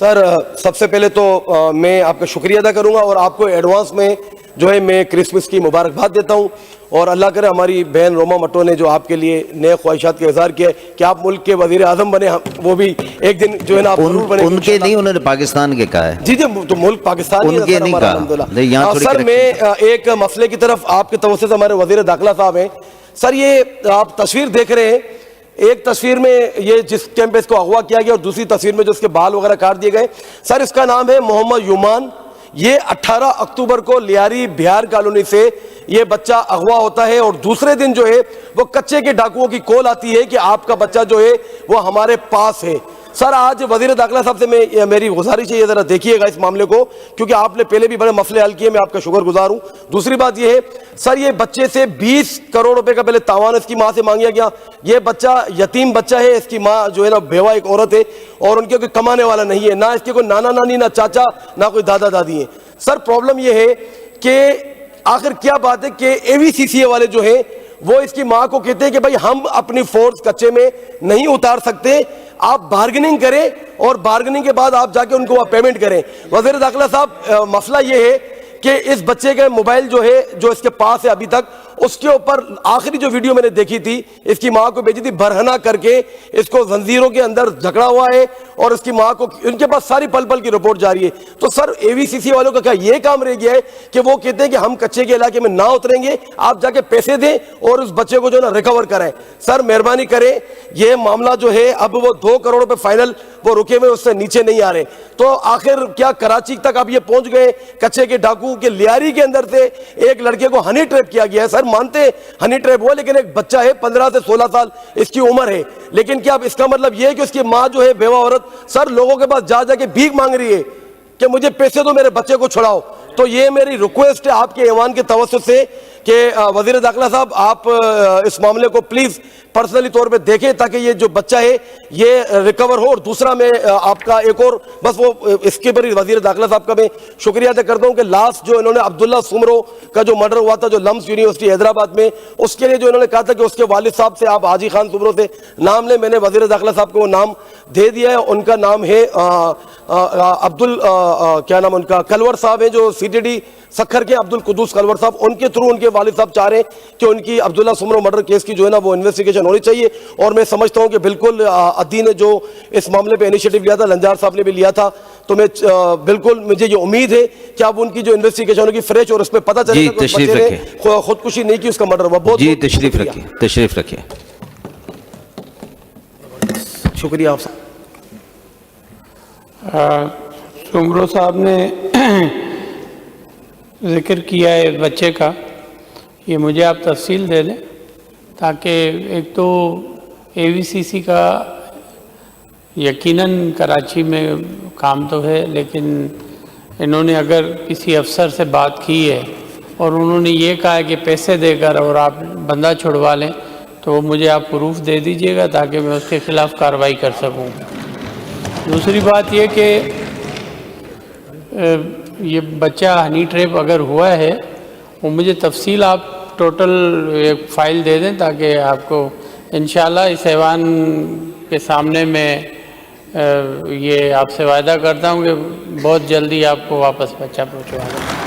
سر سب سے پہلے تو میں آپ کا شکریہ ادا کروں گا اور آپ کو ایڈوانس میں جو ہے میں کرسمس کی مبارکباد دیتا ہوں، اور اللہ کرے ہماری بہن روما مٹو نے جو آپ کے لیے نئے خواہشات کا اظہار کیا ہے کہ آپ ملک کے وزیر اعظم بنے، وہ بھی ایک دن جو ہے نا آپ ضرور بنے۔ ان کے نہیں، انہوں نے پاکستان کے کہا ہے۔ جی جی، تو ملک پاکستانی ہے سر ہمارا الحمدللہ۔ سر میں ایک مسئلے کی طرف آپ کے توسط سے ہمارے وزیر داخلہ صاحب ہیں سر، یہ آپ تصویر دیکھ رہے ہیں، ایک تصویر میں یہ جس کیمپس کو اغوا کیا گیا اور دوسری تصویر میں جو اس کے بال وغیرہ کاٹ دیے گئے، سر اس کا نام ہے محمد یومان۔ یہ 18 اکتوبر کو لیاری بہار کالونی سے یہ بچہ اغوا ہوتا ہے، اور دوسرے دن جو ہے وہ کچے کے ڈاکوؤں کی کال آتی ہے کہ آپ کا بچہ جو ہے وہ ہمارے پاس ہے۔ سر آج وزیر داخلہ صاحب سے میری گزارش ہے یہ ذرا دیکھیے گا اس معاملے کو، کیونکہ آپ نے پہلے بھی بڑے مسئلے حل کیے، میں آپ کا شکر گزار ہوں۔ دوسری بات یہ ہے سر، یہ بچے سے 20 کروڑ روپے کا پہلے تاوان اس کی ماں سے مانگیا گیا۔ یہ بچہ یتیم بچہ ہے، اس کی ماں جو ہے نا بیوہ ایک عورت ہے، اور ان کے کوئی کمانے والا نہیں ہے، نہ اس کے کوئی نانا نانی، نہ چاچا، نہ کوئی دادا دادی ہیں۔ سر پرابلم یہ ہے کہ آخر کیا بات ہے کہ AVCCA والے جو ہیں وہ اس کی ماں کو کہتے ہیں کہ بھائی ہم اپنی فورس کچے میں نہیں اتار سکتے، آپ بارگننگ کریں اور بارگننگ کے بعد آپ جا کے ان کو پیمنٹ کریں۔ وزیر داخلہ صاحب مسئلہ یہ ہے کہ اس بچے کا موبائل جو ہے جو اس کے پاس ہے ابھی تک، اس کے اوپر آخری جو ویڈیو میں نے دیکھی تھی اس کی ماں کو بھیجی تھی، برہنہ کر کے اس کو زنجیروں کے اندر جھگڑا ہوا ہے، اور اس کی ماں کو ان کے پاس ساری پل پل کی رپورٹ جاری ہے۔ تو سر AVCCA والوں کا کیا یہ کام رہ گیا ہے کہ وہ کہتے ہیں کہ ہم کچے کے علاقے میں نہ اتریں گے، آپ جا کے پیسے دیں اور اس بچے کو جو ہے نا ریکور کریں۔ سر مہربانی کریں، یہ معاملہ جو ہے اب وہ 2 کروڑ روپے فائنل وہ رکے ہوئے، اس سے نیچے نہیں آ رہے، تو آخر کیا کراچی تک اب یہ پہنچ گئے کچے کے ڈاکو کے لیاری کے اندر سے ایک لڑکے کو ہنی ٹریپ کیا گیا ہے۔ سر مانتے ہنی ٹریپ ہوا، لیکن ایک بچہ ہے 15 سے 16 سال اس کی عمر ہے، لیکن کیا اب اس کا مطلب یہ ہے کہ اس کی ماں جو ہے بیوہ عورت سر لوگوں کے پاس جا کے بھیک مانگ رہی ہے کہ مجھے پیسے دو، میرے بچے کو چھڑاؤ؟ تو یہ میری ریکویسٹ ہے آپ کے ایوان کے توسط سے کہ وزیر داخلہ صاحب آپ اس معاملے کو پلیز پرسنلی طور پہ دیکھیں تاکہ یہ جو بچہ ہے یہ ریکور ہو۔ اور دوسرا میں آپ کا ایک اور بس وہ اس کے پر وزیر داخلہ صاحب کا میں شکریہ ادا کرتا ہوں کہ لاسٹ جو انہوں نے عبداللہ سمرو کا جو مرڈر ہوا تھا جو لمس یونیورسٹی حیدرآباد میں، اس کے لیے جو انہوں نے کہا تھا کہ اس کے والد صاحب سے آپ حاجی خان سمرو سے نام لیں، میں نے وزیر داخلہ صاحب کو وہ نام دے دیا ہے۔ ان کا نام ہے کیا نام ان کا کلور صاحب ہیں جو CTD سکھر کے، عبد القدوس کلور صاحب، ان کے تھرو ان کے والد صاحب چاہ رہے ہیں کہ ان کی عبداللہ سمرو مرڈر کیس کی جو ہے نا وہ انویسٹیگیشن ہونی چاہیے، اور میں سمجھتا ہوں کہ بالکل عدی نے جو اس معاملے پہ انیشیٹو لیا تھا، لنجار صاحب نے بھی لیا تھا، تو میں بالکل مجھے یہ امید ہے کہ اب ان کی جو انویسٹیگیشن ہوگی فریش اور اس پہ پتہ چلے گا کہ بچے نے خودکشی نہیں کی، اس کا مرڈر ہوا۔ بہت جی تشریف رکھیے۔ شکریہ آپ سمرو صاحب نے ذکر کیا ہے بچے کا، یہ مجھے آپ تفصیل دے دیں تاکہ ایک تو AVCCA کا یقیناً کراچی میں کام تو ہے، لیکن انہوں نے اگر کسی افسر سے بات کی ہے اور انہوں نے یہ کہا ہے کہ پیسے دے کر اور آپ بندہ چھڑوا لیں، تو وہ مجھے آپ پروف دے دیجئے گا تاکہ میں اس کے خلاف کارروائی کر سکوں۔ دوسری بات یہ کہ یہ بچہ ہنی ٹریپ اگر ہوا ہے وہ مجھے تفصیل آپ ٹوٹل ایک فائل دے دیں تاکہ آپ کو انشاءاللہ اس ایوان کے سامنے میں یہ آپ سے وعدہ کرتا ہوں کہ بہت جلدی آپ کو واپس بچہ پہنچوا دیں۔